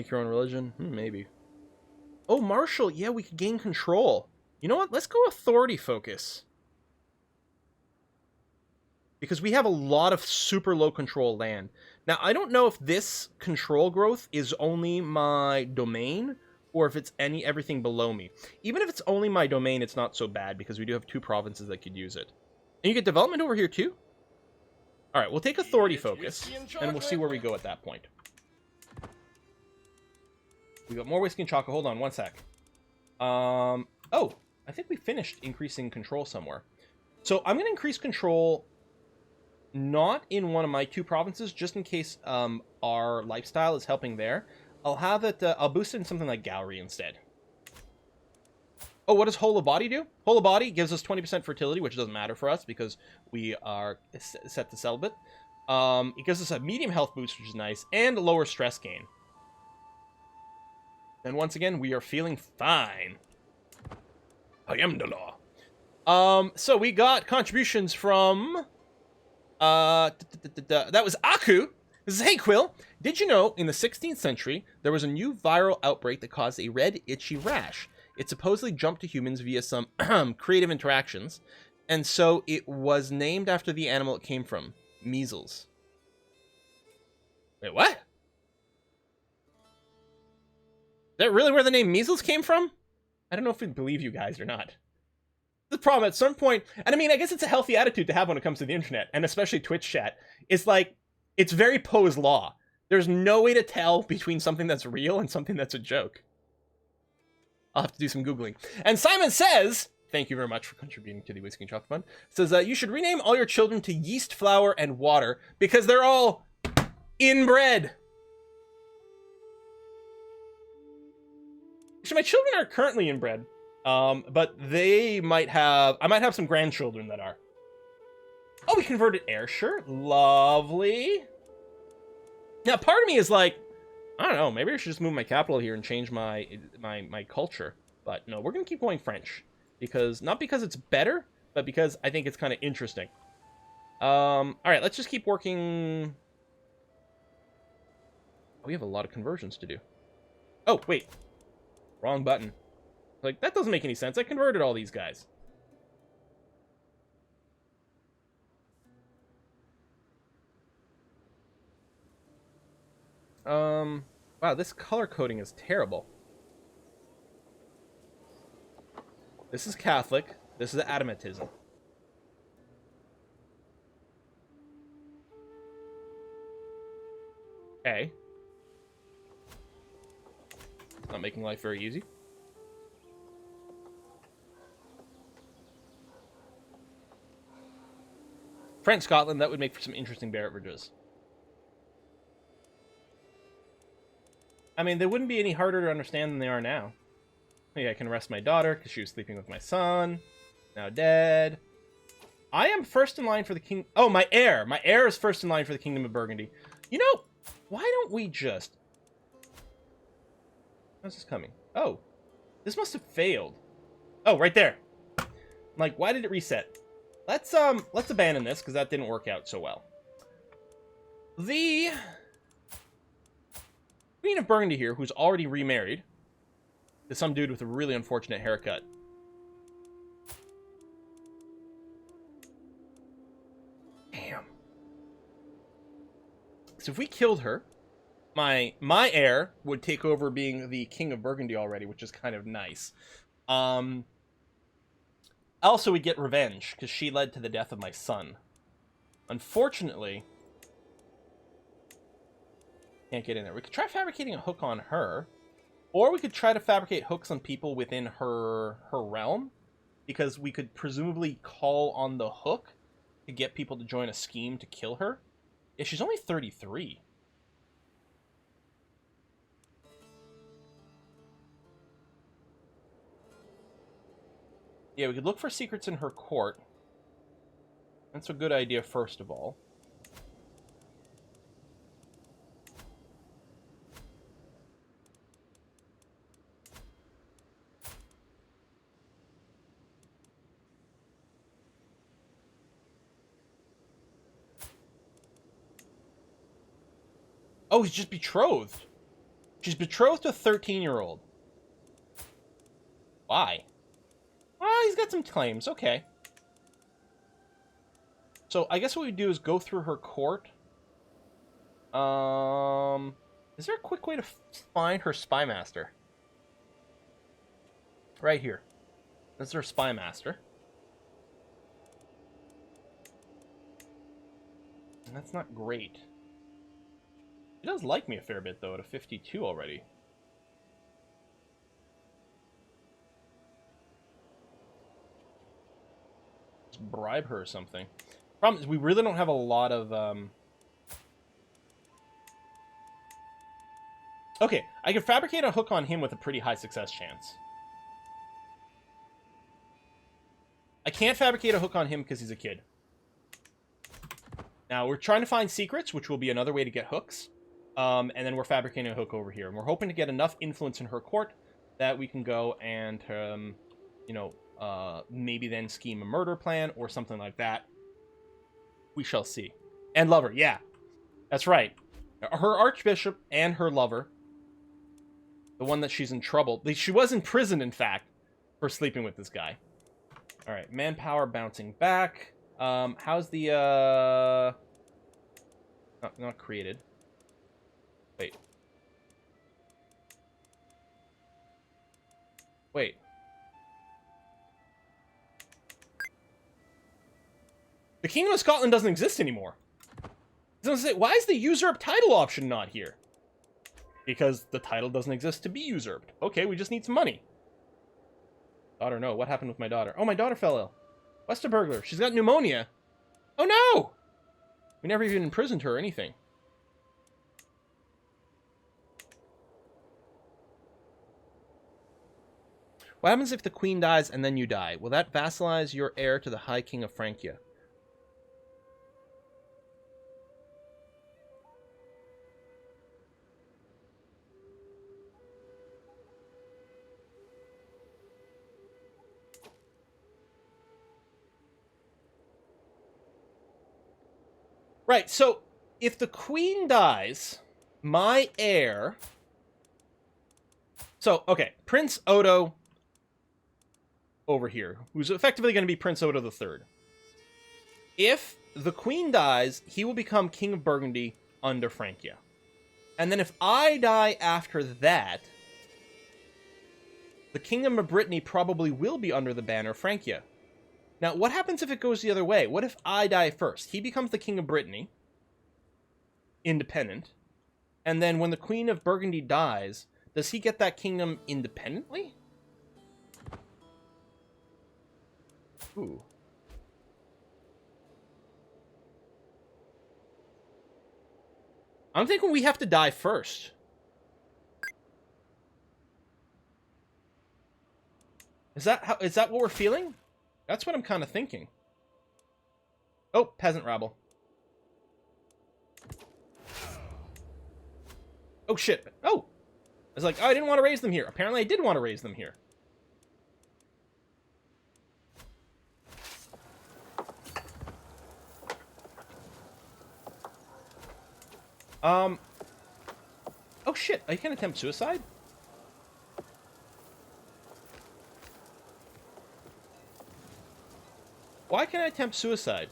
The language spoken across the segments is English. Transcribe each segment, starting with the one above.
Make your own religion? Maybe. Oh, Marshall. Yeah, we could gain control. You know what? Let's go authority focus. Because we have a lot of super low control land. Now, I don't know if this control growth is only my domain, or if it's everything below me. Even if it's only my domain, it's not so bad, because we do have 2 provinces that could use it. And you get development over here, too? Alright, we'll take authority focus, and we'll see where we go at that point. We got more whiskey and chocolate. Hold on, one sec. Oh, I think we finished increasing control somewhere. So I'm going to increase control not in one of my 2 provinces, just in case our lifestyle is helping there. I'll have it, I'll boost it in something like Gallery instead. Oh, what does Whole Body do? Whole Body gives us 20% fertility, which doesn't matter for us because we are set to celibate. It gives us a medium health boost, which is nice, and a lower stress gain. And once again, we are feeling fine. I am the law. So we got contributions from... that was Aku. This is, hey Quill, did you know in the 16th century there was a new viral outbreak that caused a red itchy rash? It supposedly jumped to humans via some creative interactions, and so it was named after the animal it came from, measles. Wait, what? Is that really where the name measles came from? I don't know if we believe you guys or not. The problem at some point, and I mean, I guess it's a healthy attitude to have when it comes to the internet, and especially Twitch chat. It's like, it's very Poe's Law. There's no way to tell between something that's real and something that's a joke. I'll have to do some Googling. And Simon says, thank you very much for contributing to the Whiskey and Chocolate Fund, says you should rename all your children to yeast, flour, and water, because they're all inbred. Actually, my children are currently inbred. But they might have... I might have some grandchildren that are. Oh, we converted Ayrshire. Lovely. Now, part of me is like, I don't know, maybe I should just move my capital here and change my culture. But no, we're going to keep going French. Because, not because it's better, but because I think it's kind of interesting. Alright, let's just keep working... Oh, we have a lot of conversions to do. Oh, wait. Wrong button. Like, that doesn't make any sense. I converted all these guys. Wow, this color coding is terrible. This is Catholic. This is Adamantism. Okay. It's not making life very easy. French Scotland, that would make for some interesting beverages. I mean, they wouldn't be any harder to understand than they are now. Maybe I can arrest my daughter because she was sleeping with my son. Now dead. I am first in line for the king... Oh, my heir. My heir is first in line for the Kingdom of Burgundy. You know, why don't we just... How's this coming? Oh, this must have failed. Oh, right there. Like, why did it reset? Let's abandon this, because that didn't work out so well. The Queen of Burgundy here, who's already remarried, to some dude with a really unfortunate haircut. Damn. So if we killed her, my heir would take over being the King of Burgundy already, which is kind of nice. Also, we get revenge, because she led to the death of my son. Unfortunately, can't get in there. We could try fabricating a hook on her, or we could try to fabricate hooks on people within her realm, because we could presumably call on the hook to get people to join a scheme to kill her. Yeah, she's only 33. Yeah, we could look for secrets in her court. That's a good idea, first of all. Oh, he's just betrothed. She's betrothed to a 13-year-old. Why? Well, he's got some claims. Okay. So I guess what we do is go through her court. Is there a quick way to find her spy master? Right here. That's her spy master. And that's not great. She does like me a fair bit, though, at a 52 already. Just bribe her or something. Problem is, we really don't have a lot of, Okay, I can fabricate a hook on him with a pretty high success chance. I can't fabricate a hook on him because he's a kid. Now, we're trying to find secrets, which will be another way to get hooks. And then we're fabricating a hook over here. And we're hoping to get enough influence in her court that we can go and, you know, maybe then scheme a murder plan or something like that. We shall see. And lover, yeah. That's right. Her archbishop and her lover. The one that she's in trouble. She was in prison, in fact, for sleeping with this guy. All right, manpower bouncing back. How's the, not created. Wait. Wait. The Kingdom of Scotland doesn't exist anymore. I was gonna say, why is the usurp title option not here? Because the title doesn't exist to be usurped. Okay, we just need some money. Daughter, no. What happened with my daughter? Oh, my daughter fell ill. Westerburglar. She's got pneumonia. Oh, no! We never even imprisoned her or anything. What happens if the queen dies and then you die? Will that vassalize your heir to the High King of Francia? Right, so if the queen dies, my heir... So, okay, Prince Odo over here, who's effectively going to be Prince Odo III. If the queen dies, he will become King of Burgundy under Francia. And then if I die after that, the Kingdom of Brittany probably will be under the banner of Francia. Now, what happens if it goes the other way? What if I die first? He becomes the King of Brittany, independent, and then when the Queen of Burgundy dies, does he get that kingdom independently? Ooh. I'm thinking we have to die first. Is that what we're feeling? That's what I'm kind of thinking. Oh, peasant rabble. Oh, shit. Oh! I was like, oh, I didn't want to raise them here. Apparently I did want to raise them here. Oh, shit. I can attempt suicide? Why can I attempt suicide?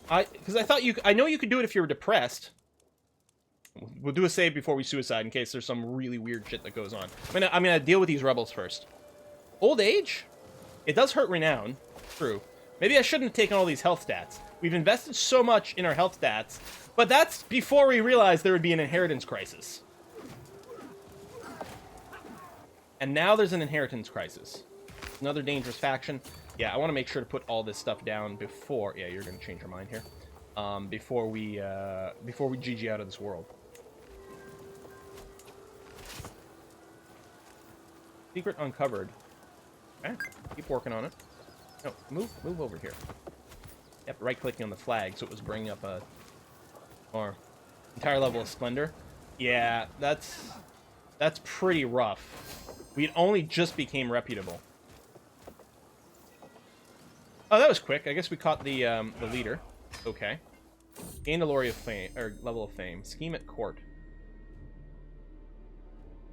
Because I thought I know you could do it if you were depressed. We'll do a save before we suicide in case there's some really weird shit that goes on. I'm gonna deal with these rebels first. Old age? It does hurt renown. True. Maybe I shouldn't have taken all these health stats. We've invested so much in our health stats, but that's before we realized there would be an inheritance crisis. And now there's an inheritance crisis. Another dangerous faction. Yeah, I want to make sure to put all this stuff down before... Yeah, you're going to change your mind here. Before we GG out of this world. Secret uncovered. Okay, keep working on it. No, move over here. Yep, right-clicking on the flag, so it was bringing up a... Or entire level of splendor. Yeah, that's pretty rough. We only just became reputable. Oh, that was quick. I guess we caught the leader. Okay. Gained a lorry of fame, or level of fame. Scheme at court.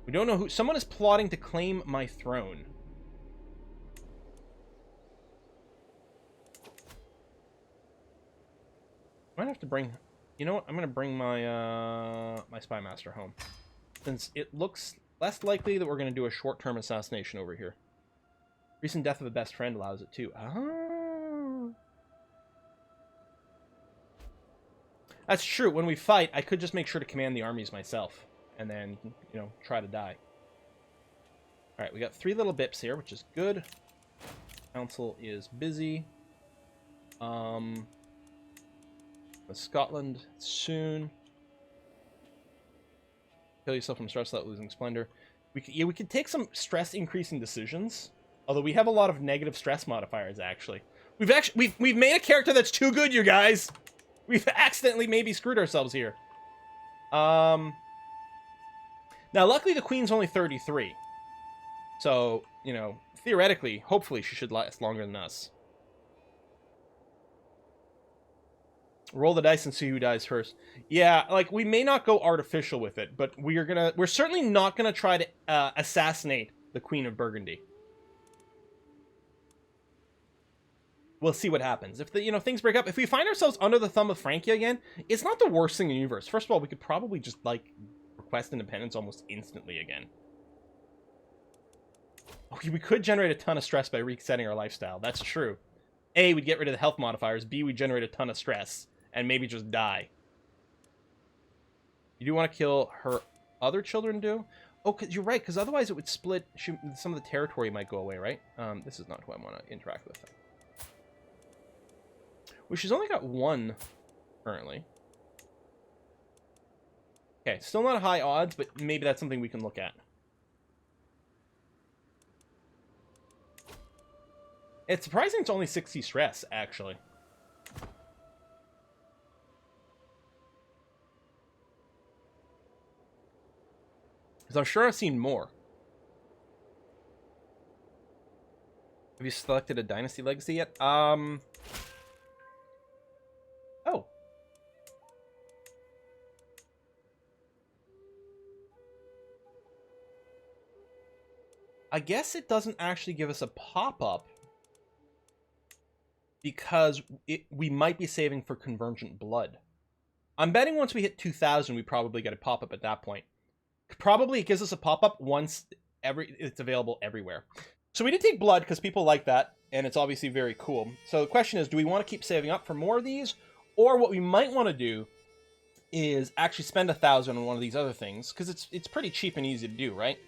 We don't know who. Someone is plotting to claim my throne. I might have to bring. You know what? I'm gonna bring my my spy master home, since it looks less likely that we're gonna do a short-term assassination over here. Recent death of a best friend allows it too. Ah. That's true. When we fight, I could just make sure to command the armies myself. And then, you know, try to die. Alright, we got 3 little bips here, which is good. Council is busy. Scotland soon. Kill yourself from stress without losing splendor. We could take some stress-increasing decisions. Although we have a lot of negative stress modifiers, actually. We've made a character that's too good, you guys! We've accidentally maybe screwed ourselves here. Now, luckily, the Queen's only 33. So, you know, theoretically, hopefully, she should last longer than us. Roll the dice and see who dies first. Yeah, like, we may not go artificial with it, but we're certainly not gonna try to assassinate the Queen of Burgundy. We'll see what happens. If things break up, if we find ourselves under the thumb of Francia again, it's not the worst thing in the universe. First of all, we could probably just, like, request independence almost instantly again. Okay, we could generate a ton of stress by resetting our lifestyle. That's true. A, we'd get rid of the health modifiers. B, we'd generate a ton of stress. And maybe just die. You do want to kill her other children, do? Oh, cause you're right, because otherwise it would split. Some of the territory might go away, right? This is not who I want to interact with. Well, she's only got 1 currently. Okay, still not high odds, but maybe that's something we can look at. It's surprising it's only 60 stress, actually. Because I'm sure I've seen more. Have you selected a Dynasty Legacy yet? Oh. I guess it doesn't actually give us a pop-up because we might be saving for Convergent Blood. I'm betting once we hit 2,000, we probably get a pop-up at that point. Probably it gives us a pop-up once it's available everywhere. So we did take Blood because people like that, and it's obviously very cool. So the question is, do we want to keep saving up for more of these? Or what we might want to do is actually spend 1,000 on one of these other things, because it's pretty cheap and easy to do, right?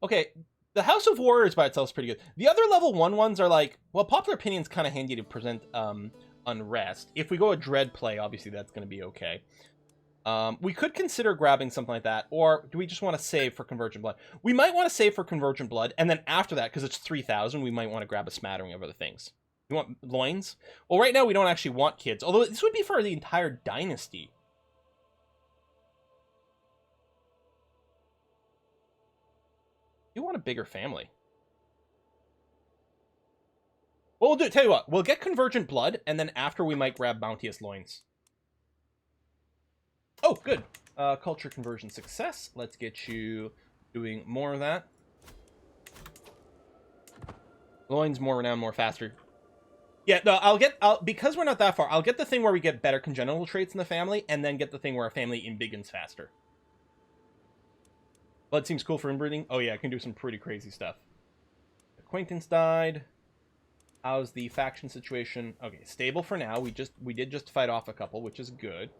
Okay, the House of Warriors by itself is pretty good. The other level 1 ones are like, well, popular opinion's kind of handy to present unrest. If we go a dread play, obviously that's going to be okay. We could consider grabbing something like that, or do we just want to save for Convergent Blood? We might want to save for Convergent Blood, and then after that, because it's 3,000, we might want to grab a smattering of other things. You want loins? Well, right now we don't actually want kids, although this would be for the entire dynasty. You want a bigger family. Well, we'll do it. Tell you what, we'll get Convergent Blood, and then after we might grab Bounteous Loins. Oh, good. Culture conversion success. Let's get you doing more of that. Loins, more renown, more faster. Yeah, no, because we're not that far, I'll get the thing where we get better congenital traits in the family, and then get the thing where our family embiggens faster. Blood seems cool for inbreeding. Oh yeah, I can do some pretty crazy stuff. Acquaintance died. How's the faction situation? Okay, stable for now. We did just fight off a couple, which is good.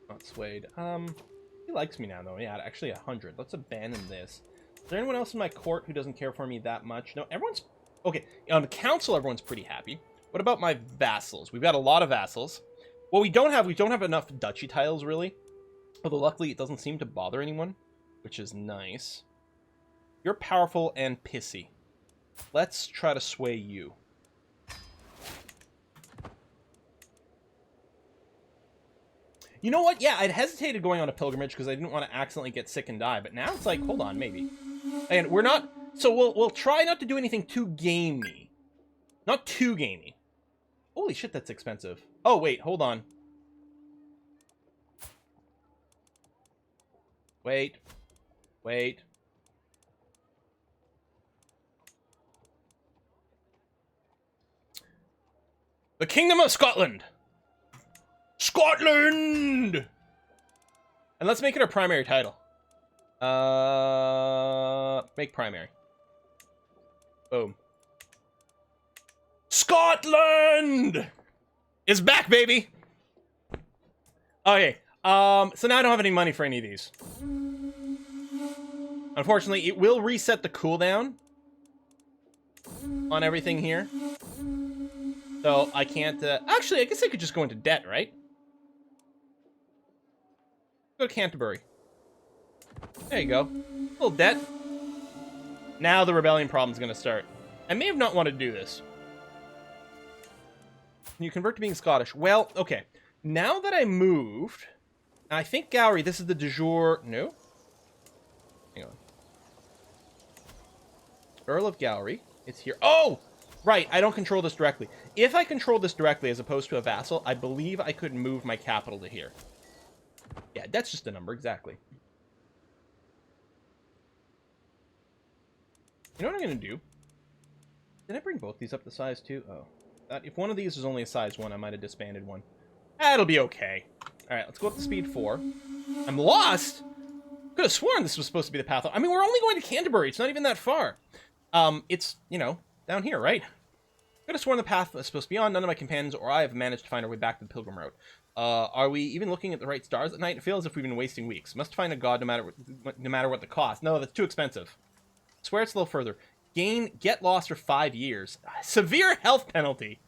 Not swayed. He likes me now, though. Yeah, actually 100. Let's abandon this. Is there anyone else in my court who doesn't care for me that much? No, everyone's... Okay, on the council, everyone's pretty happy. What about my vassals? We've got a lot of vassals. Well, we don't have enough duchy tiles, really. Although luckily it doesn't seem to bother anyone, which is nice. You're powerful and pissy. Let's try to sway you. You know what? Yeah, I'd hesitated going on a pilgrimage because I didn't want to accidentally get sick and die. But now it's like, hold on, maybe. And we're not... So we'll try not to do anything too gamey. Not too gamey. Holy shit, that's expensive. Oh, wait, hold on. Wait. Wait. The Kingdom of Scotland! Scotland! And let's make it our primary title. Make primary. Boom. Scotland is back, baby! Okay, so now I don't have any money for any of these. Unfortunately, it will reset the cooldown on everything here. So I can't, actually, I guess I could just go into debt, right? Go to Canterbury. There you go. A little debt. Now the rebellion problem's gonna start. I may have not wanted to do this. Can you convert to being Scottish? Well, okay. Now that I moved, I think Gowrie, this is the de jure... No? Hang on. Earl of Gowrie. It's here. Oh! Right, I don't control this directly. If I control this directly as opposed to a vassal, I believe I could move my capital to here. Yeah, that's just a number, exactly. You know what I'm going to do? Did I bring both these up to size 2? Oh. If one of these was only a size 1, I might have disbanded one. That'll be okay. Alright, let's go up to speed 4. I'm lost! Could have sworn this was supposed to be the path. I mean, we're only going to Canterbury. It's not even that far. It's, you know, down here, right? Could have sworn the path was supposed to be on. None of my companions or I have managed to find our way back to the Pilgrim Road. Are we even looking at the right stars at night? It feels as if we've been wasting weeks. Must find a god no matter what the cost. No, that's too expensive. Swear it's a little further. Get lost for 5 years. Severe health penalty.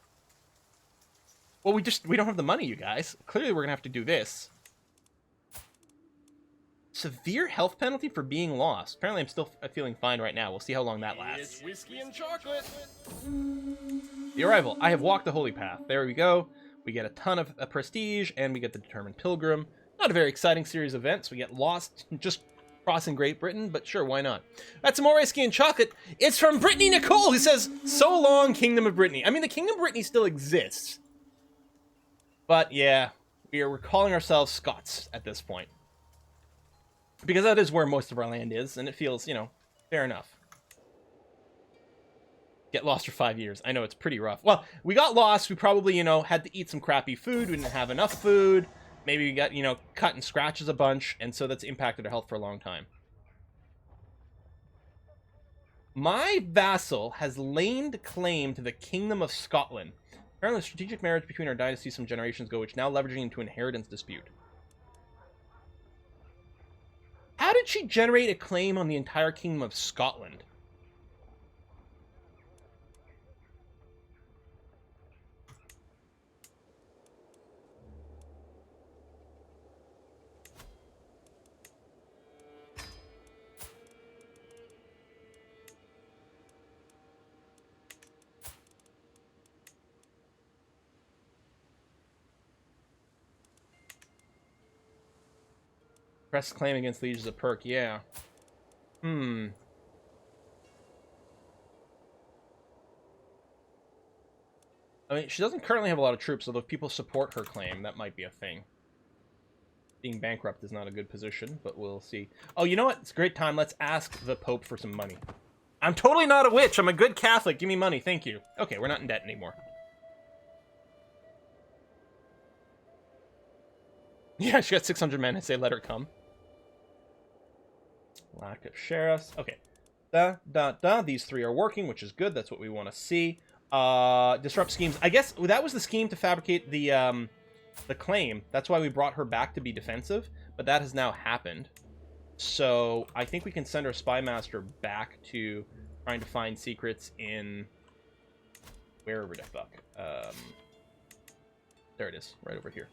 Well, we don't have the money, you guys. Clearly, we're gonna have to do this. Severe health penalty for being lost. Apparently, I'm still feeling fine right now. We'll see how long that lasts. It's whiskey and chocolate. The arrival. I have walked the holy path. There we go. We get a ton of prestige, and we get the determined pilgrim. Not a very exciting series of events. We get lost just crossing Great Britain, but sure, why not? That's some more whiskey and chocolate. It's from Brittany Nicole, who says, "So long, Kingdom of Brittany." I mean, the Kingdom of Brittany still exists. But yeah, we're calling ourselves Scots at this point. Because that is where most of our land is, and it feels, you know, fair enough. Get lost for 5 years. I know, it's pretty rough. Well, we got lost. We probably, you know, had to eat some crappy food. We didn't have enough food. Maybe we got, you know, cut and scratches a bunch, and so that's impacted our health for a long time. My vassal has laid claim to the Kingdom of Scotland. Apparently, a strategic marriage between our dynasties some generations ago, which now leveraging into inheritance dispute. How did she generate a claim on the entire Kingdom of Scotland? Press claim against Liege is a perk, yeah. I mean, she doesn't currently have a lot of troops, although if people support her claim, that might be a thing. Being bankrupt is not a good position, but we'll see. Oh, you know what? It's a great time. Let's ask the Pope for some money. I'm totally not a witch. I'm a good Catholic. Give me money. Thank you. Okay, we're not in debt anymore. Yeah, she got 600 men. I say let her come. Lack of sheriffs. Okay. These 3 are working, which is good. That's what we want to see. Disrupt schemes. I guess that was the scheme to fabricate the claim. That's why we brought her back to be defensive. But that has now happened. So I think we can send our spy master back to trying to find secrets in wherever the fuck. There it is, right over here.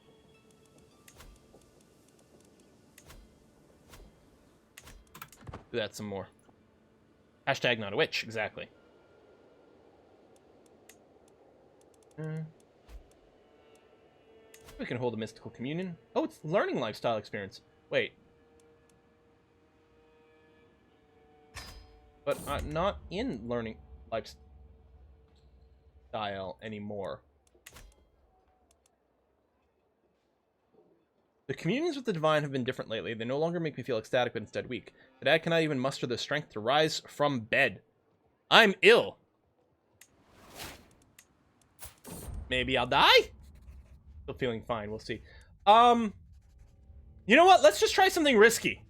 Do that some more. Hashtag not a witch, exactly. We can hold a mystical communion. Oh, it's learning lifestyle experience. Wait. But I'm not in learning lifestyle anymore. The communions with the divine have been different lately. They no longer make me feel ecstatic, but instead weak. Today I cannot even muster the strength to rise from bed. I'm ill. Maybe I'll die? Still feeling fine. We'll see. You know what? Let's just try something risky.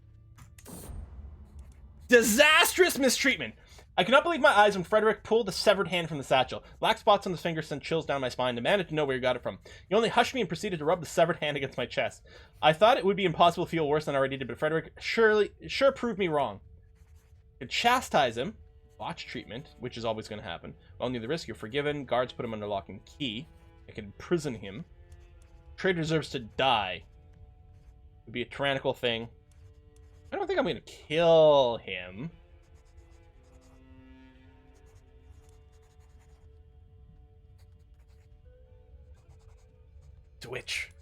Disastrous mistreatment. I cannot believe my eyes when Frederick pulled the severed hand from the satchel. Black spots on his fingers sent chills down my spine. Demanded to know where he got it from. He only hushed me and proceeded to rub the severed hand against my chest. I thought it would be impossible to feel worse than I already did, but Frederick sure proved me wrong. I could chastise him. Botch treatment, which is always going to happen. Only the risk, you're forgiven. Guards put him under lock and key. I can imprison him. Trade deserves to die. It would be a tyrannical thing. I don't think I'm going to kill him. Twitch.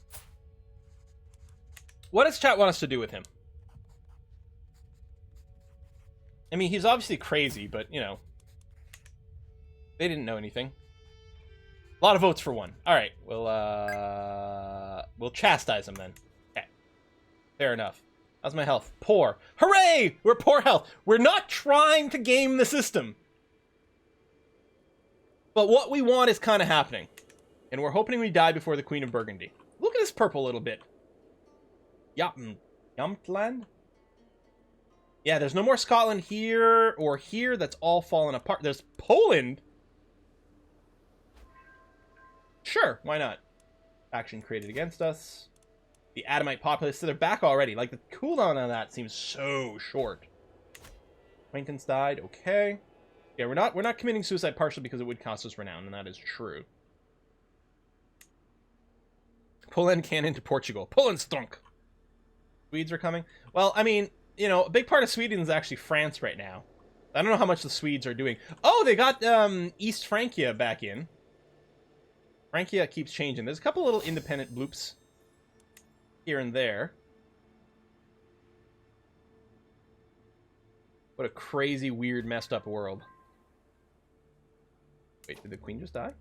What does chat want us to do with him? I mean, he's obviously crazy, but, you know. They didn't know anything. A lot of votes for one. Alright, we'll chastise him then. Okay. Fair enough. How's my health? Poor. Hooray! We're poor health. We're not trying to game the system. But what we want is kind of happening. And we're hoping we die before the Queen of Burgundy. Look at this purple little bit. Yampland? Yeah, there's no more Scotland here or here. That's all fallen apart. There's Poland. Sure, why not? Faction created against us. The Adamite populace, so they're back already. Like, the cooldown on that seems so short. Acquaintance died, okay. Yeah, we're not committing suicide partially because it would cost us renown, and that is true. Poland cannon to Portugal. Poland's drunk. Swedes are coming. Well, I mean, you know, a big part of Sweden is actually France right now. I don't know how much the Swedes are doing. Oh, they got East Francia back in. Francia keeps changing. There's a couple little independent bloops here and there. What a crazy, weird, messed up world. Wait, did the queen just die?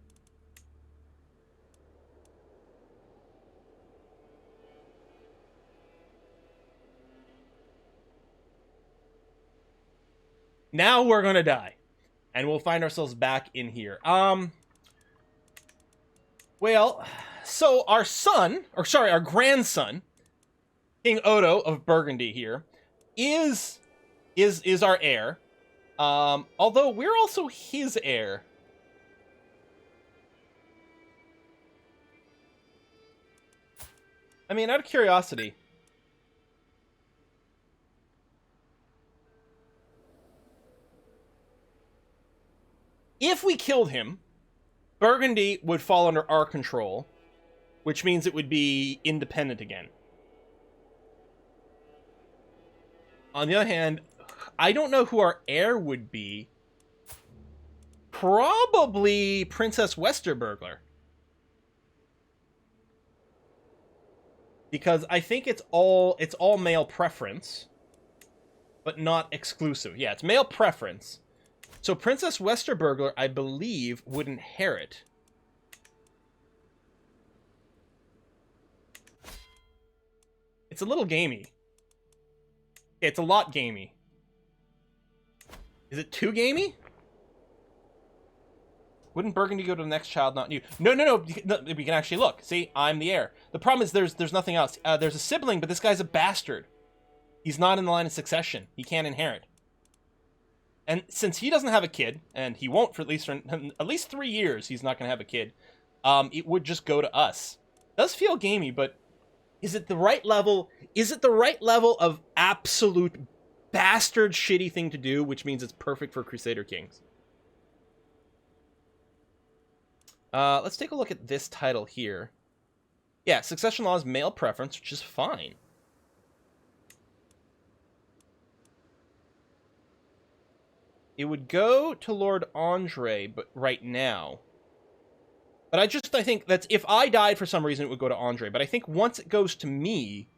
Now we're gonna die. And we'll find ourselves back in here. Well, so our son, or sorry, our grandson, King Odo of Burgundy here, is our heir. Although we're also his heir. I mean, out of curiosity, if we killed him, Burgundy would fall under our control, which means it would be independent again. On the other hand, I don't know who our heir would be. Probably Princess Westerburgler. Because I think it's all male preference, but not exclusive. Yeah, it's male preference. So Princess Westerburgler, I believe, would inherit. It's a little gamey. It's a lot gamey. Is it too gamey? Wouldn't Burgundy go to the next child, not you? No. We can actually look. See, I'm the heir. The problem is there's nothing else. There's a sibling, but this guy's a bastard. He's not in the line of succession. He can't inherit. And since he doesn't have a kid, and he won't for at least 3 years, he's not going to have a kid, it would just go to us. It does feel gamey, but is it the right level? Is it the right level of absolute bastard shitty thing to do, which means it's perfect for Crusader Kings? Let's take a look at this title here. Yeah, succession law is male preference, which is fine. it would go to Lord Andre, but right now. But I think that's, if I died for some reason, it would go to Andre. But I think once it goes to me,